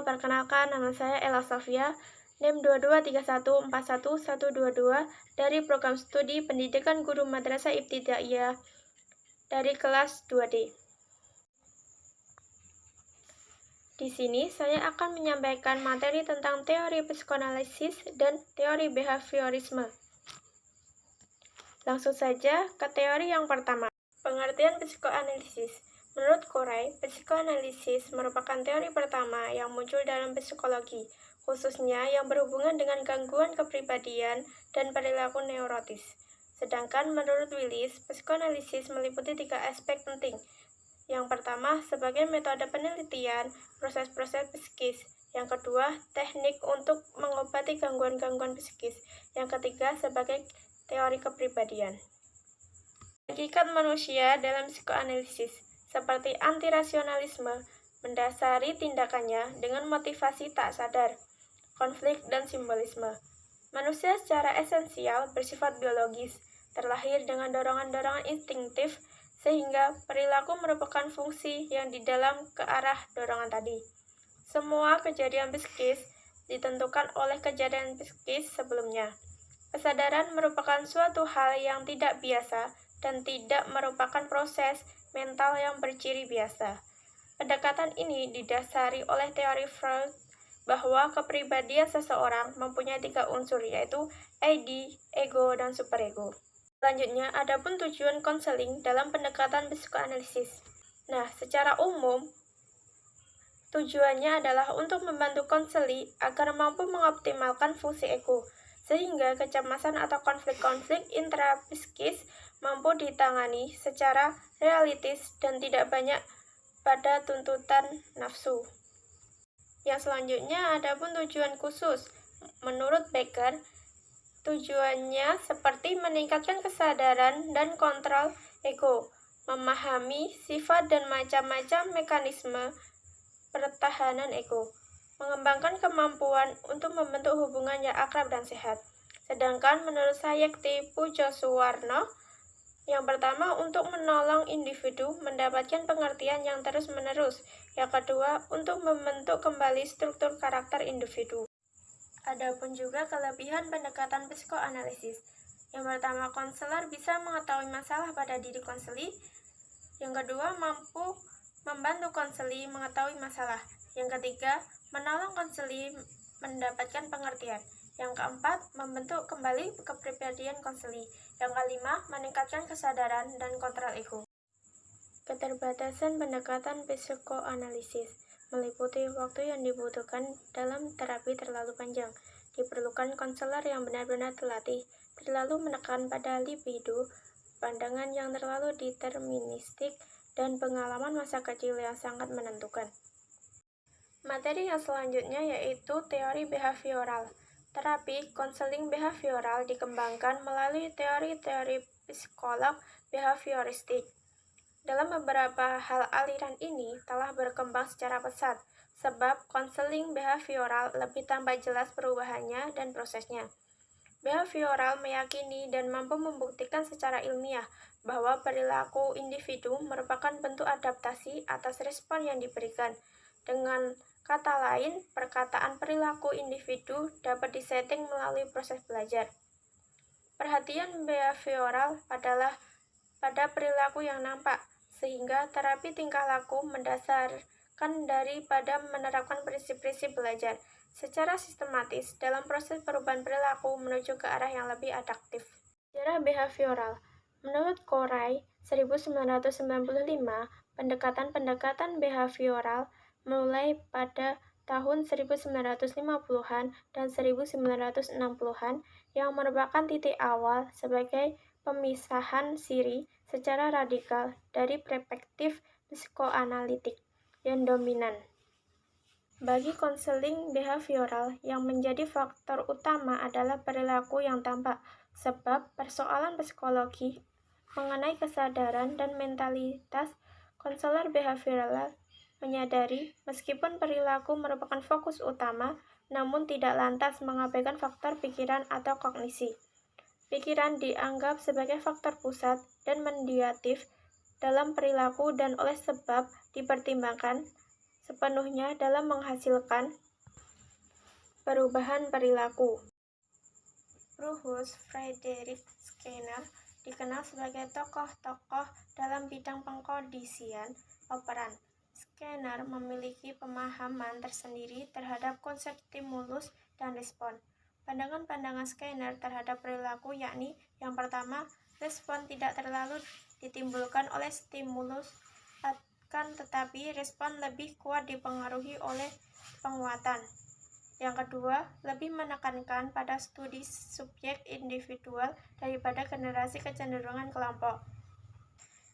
Halo, perkenalkan nama saya Ella Sofia, NIM 223141122 dari Program Studi Pendidikan Guru Madrasah Ibtidaiyah dari kelas 2D. Di sini saya akan menyampaikan materi tentang teori psikoanalisis dan teori behaviorisme. Langsung saja ke teori yang pertama. Pengertian psikoanalisis. Menurut Corey, psikoanalisis merupakan teori pertama yang muncul dalam psikologi, khususnya yang berhubungan dengan gangguan kepribadian dan perilaku neurotis. Sedangkan menurut Willis, psikoanalisis meliputi 3 aspek penting. Yang pertama, sebagai metode penelitian proses-proses psikis. Yang kedua, teknik untuk mengobati gangguan-gangguan psikis. Yang ketiga, sebagai teori kepribadian. Hakikat manusia dalam psikoanalisis, seperti antirasionalisme, mendasari tindakannya dengan motivasi tak sadar, konflik dan simbolisme. Manusia secara esensial bersifat biologis, terlahir dengan dorongan-dorongan instinktif, sehingga perilaku merupakan fungsi yang di dalam ke arah dorongan tadi. Semua kejadian psikis ditentukan oleh kejadian psikis sebelumnya. Kesadaran merupakan suatu hal yang tidak biasa dan tidak merupakan proses mental yang berciri biasa. Pendekatan ini didasari oleh teori Freud bahwa kepribadian seseorang mempunyai 3 unsur, yaitu ID, ego, dan superego. Selanjutnya, adapun tujuan konseling dalam pendekatan psikoanalisis. Nah, secara umum, tujuannya adalah untuk membantu konseli agar mampu mengoptimalkan fungsi ego, sehingga kecemasan atau konflik-konflik intrapsikis mampu ditangani secara realistis dan tidak banyak pada tuntutan nafsu. Yang selanjutnya, adapun tujuan khusus. Menurut Becker, tujuannya seperti meningkatkan kesadaran dan kontrol ego, memahami sifat dan macam-macam mekanisme pertahanan ego, mengembangkan kemampuan untuk membentuk hubungan yang akrab dan sehat. Sedangkan menurut Sayekti Pujosuwarno, yang pertama untuk menolong individu mendapatkan pengertian yang terus-menerus. Yang kedua, untuk membentuk kembali struktur karakter individu. Adapun juga kelebihan pendekatan psikoanalisis. Yang pertama, konselor bisa mengetahui masalah pada diri konseli. Yang kedua, mampu membantu konseli mengetahui masalah. Yang ketiga, menolong konseli mendapatkan pengertian. Yang keempat, membentuk kembali kepribadian konseli. Yang kelima, meningkatkan kesadaran dan kontrol ego. Keterbatasan pendekatan psikoanalisis meliputi waktu yang dibutuhkan dalam terapi terlalu panjang. Diperlukan konselor yang benar-benar terlatih, terlalu menekan pada libido, pandangan yang terlalu deterministik, dan pengalaman masa kecil yang sangat menentukan. Materi yang selanjutnya yaitu teori behavioral. Terapi konseling behavioral dikembangkan melalui teori-teori psikolog behavioristik. Dalam beberapa hal aliran ini telah berkembang secara pesat, sebab konseling behavioral lebih tampak jelas perubahannya dan prosesnya. Behavioral meyakini dan mampu membuktikan secara ilmiah bahwa perilaku individu merupakan bentuk adaptasi atas respon yang diberikan. Dengan kata lain, perkataan perilaku individu dapat disetting melalui proses belajar. Perhatian behavioral adalah pada perilaku yang nampak, sehingga terapi tingkah laku mendasarkan daripada menerapkan prinsip-prinsip belajar secara sistematis dalam proses perubahan perilaku menuju ke arah yang lebih adaptif. Sejarah behavioral. Menurut Corey, 1995, pendekatan-pendekatan behavioral mulai pada tahun 1950-an dan 1960-an yang merupakan titik awal sebagai pemisahan ciri secara radikal dari perspektif psikoanalitik yang dominan. Bagi konseling behavioral, yang menjadi faktor utama adalah perilaku yang tampak, sebab persoalan psikologi mengenai kesadaran dan mentalitas. Konselor behavioral menyadari meskipun perilaku merupakan fokus utama, namun tidak lantas mengabaikan faktor pikiran atau kognisi. Pikiran dianggap sebagai faktor pusat dan mediatif dalam perilaku dan oleh sebab dipertimbangkan sepenuhnya dalam menghasilkan perubahan perilaku. Bruce Frederick Skinner dikenal sebagai tokoh-tokoh dalam bidang pengkondisian operan. Skinner memiliki pemahaman tersendiri terhadap konsep stimulus dan respon. Pandangan-pandangan Skinner terhadap perilaku yakni yang pertama, respon tidak terlalu ditimbulkan oleh stimulus, akan tetapi respon lebih kuat dipengaruhi oleh penguatan. Yang kedua, lebih menekankan pada studi subjek individual daripada generasi kecenderungan kelompok.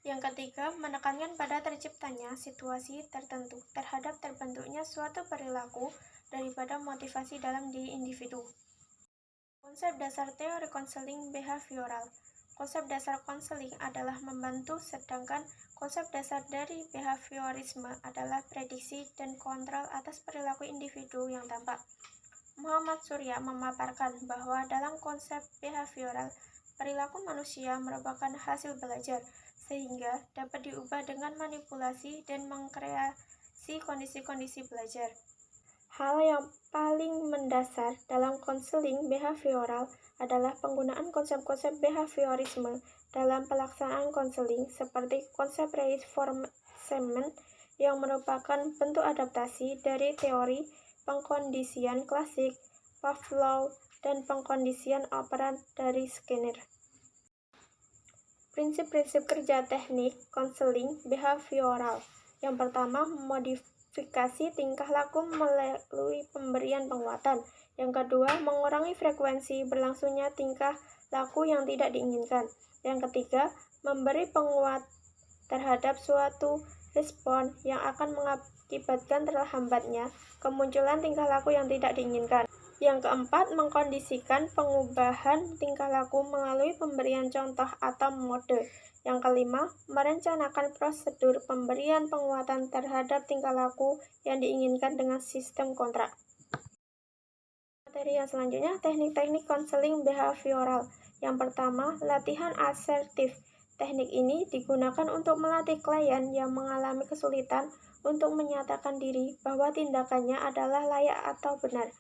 Yang ketiga, menekankan pada terciptanya situasi tertentu terhadap terbentuknya suatu perilaku daripada motivasi dalam diri individu. Konsep dasar teori konseling behavioral. Konsep dasar konseling adalah membantu, sedangkan konsep dasar dari behaviorisme adalah prediksi dan kontrol atas perilaku individu yang tampak. Muhammad Surya memaparkan bahwa dalam konsep behavioral, perilaku manusia merupakan hasil belajar, sehingga dapat diubah dengan manipulasi dan mengkreasi kondisi-kondisi belajar. Hal yang paling mendasar dalam konseling behavioral adalah penggunaan konsep-konsep behaviorisme dalam pelaksanaan konseling, seperti konsep reinforcement yang merupakan bentuk adaptasi dari teori pengkondisian klasik, Pavlov, dan pengkondisian operan dari Skinner. Prinsip-prinsip kerja teknik konseling behavioral. Yang pertama, modifikasi tingkah laku melalui pemberian penguatan. Yang kedua, mengurangi frekuensi berlangsungnya tingkah laku yang tidak diinginkan. Yang ketiga, memberi penguat terhadap suatu respon yang akan mengakibatkan terhambatnya kemunculan tingkah laku yang tidak diinginkan. Yang keempat, mengkondisikan pengubahan tingkah laku melalui pemberian contoh atau mode. Yang kelima, merencanakan prosedur pemberian penguatan terhadap tingkah laku yang diinginkan dengan sistem kontrak. Materi yang selanjutnya, teknik-teknik konseling behavioral. Yang pertama, latihan asertif. Teknik ini digunakan untuk melatih klien yang mengalami kesulitan untuk menyatakan diri bahwa tindakannya adalah layak atau benar.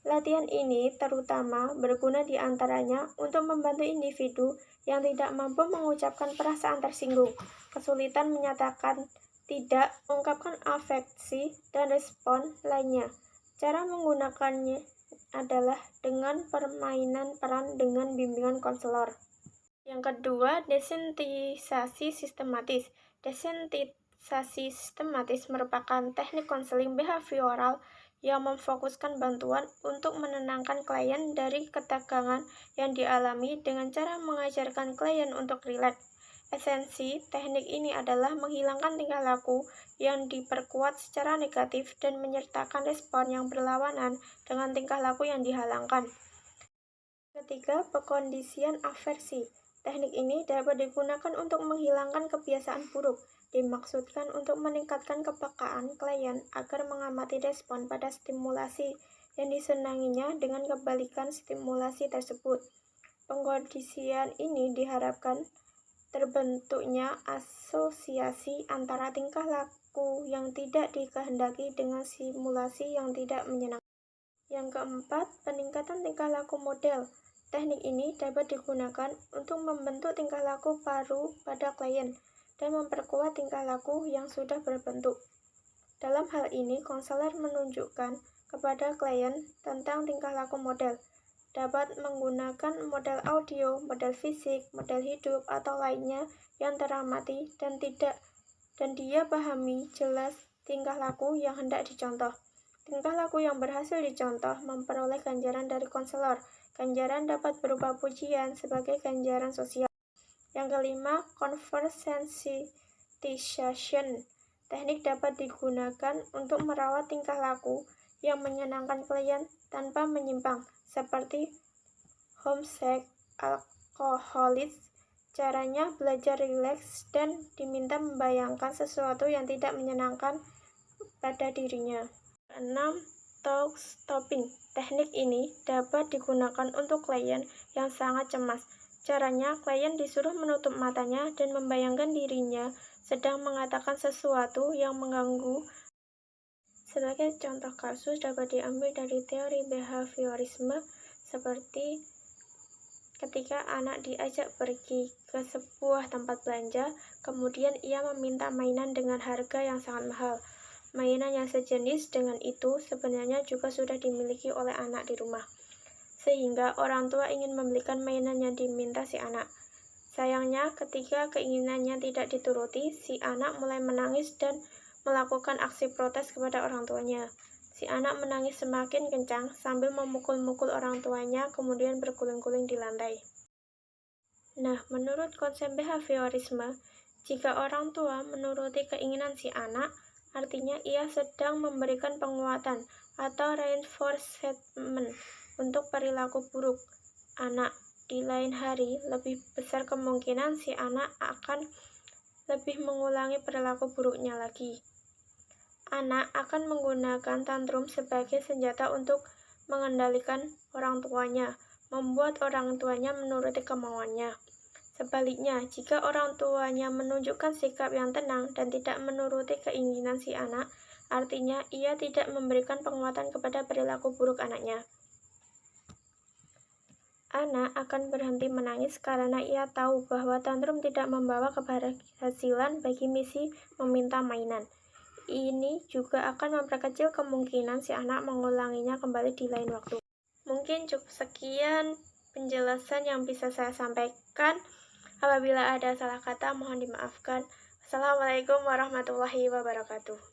Latihan ini terutama berguna di antaranya untuk membantu individu yang tidak mampu mengucapkan perasaan tersinggung, kesulitan menyatakan tidak, mengungkapkan afeksi, dan respon lainnya. Cara menggunakannya adalah dengan permainan peran dengan bimbingan konselor. Yang kedua, desensitisasi sistematis. Desensitisasi sistematis merupakan teknik konseling behavioral yang memfokuskan bantuan untuk menenangkan klien dari ketegangan yang dialami dengan cara mengajarkan klien untuk rileks. Esensi teknik ini adalah menghilangkan tingkah laku yang diperkuat secara negatif dan menyertakan respon yang berlawanan dengan tingkah laku yang dihalangkan. Ketiga, pengkondisian aversi. Teknik ini dapat digunakan untuk menghilangkan kebiasaan buruk. Dimaksudkan untuk meningkatkan kepekaan klien agar mengamati respon pada stimulasi yang disenanginya dengan kebalikan stimulasi tersebut. Pengkondisian ini diharapkan terbentuknya asosiasi antara tingkah laku yang tidak dikehendaki dengan stimulasi yang tidak menyenangkan. Yang keempat, peningkatan tingkah laku model. Teknik ini dapat digunakan untuk membentuk tingkah laku baru pada klien dan memperkuat tingkah laku yang sudah berbentuk. Dalam hal ini, konselor menunjukkan kepada klien tentang tingkah laku model, dapat menggunakan model audio, model fisik, model hidup, atau lainnya yang teramati dan dia pahami jelas tingkah laku yang hendak dicontoh. Tingkah laku yang berhasil dicontoh memperoleh ganjaran dari konselor. Ganjaran dapat berupa pujian sebagai ganjaran sosial. Yang kelima, conversion sensitization. Teknik dapat digunakan untuk merawat tingkah laku yang menyenangkan klien tanpa menyimpang, seperti homesick, alkoholis. Caranya belajar rileks dan diminta membayangkan sesuatu yang tidak menyenangkan pada dirinya. 6. Talk stopping. Teknik ini dapat digunakan untuk klien yang sangat cemas. Caranya, klien disuruh menutup matanya dan membayangkan dirinya sedang mengatakan sesuatu yang mengganggu Sebagai contoh kasus dapat diambil dari teori behaviorisme seperti ketika anak diajak pergi ke sebuah tempat belanja, kemudian ia meminta mainan dengan harga yang sangat mahal. Mainan yang sejenis dengan itu sebenarnya juga sudah dimiliki oleh anak di rumah, sehingga orang tua ingin membelikan mainan yang diminta si anak. Sayangnya, ketika keinginannya tidak dituruti, si anak mulai menangis dan melakukan aksi protes kepada orang tuanya. Si anak menangis semakin kencang sambil memukul-mukul orang tuanya, kemudian berguling-guling di lantai. Nah, menurut konsep behaviorisme, jika orang tua menuruti keinginan si anak, artinya ia sedang memberikan penguatan atau reinforcement untuk perilaku buruk anak. Di lain hari, lebih besar kemungkinan si anak akan lebih mengulangi perilaku buruknya lagi. Anak akan menggunakan tantrum sebagai senjata untuk mengendalikan orang tuanya, membuat orang tuanya menuruti kemauannya. Sebaliknya, jika orang tuanya menunjukkan sikap yang tenang dan tidak menuruti keinginan si anak, artinya ia tidak memberikan penguatan kepada perilaku buruk anaknya. Anak akan berhenti menangis karena ia tahu bahwa tantrum tidak membawa keberhasilan bagi misi meminta mainan. Ini juga akan memperkecil kemungkinan si anak mengulanginya kembali di lain waktu. Mungkin cukup sekian penjelasan yang bisa saya sampaikan. Apabila ada salah kata, mohon dimaafkan. Assalamualaikum warahmatullahi wabarakatuh.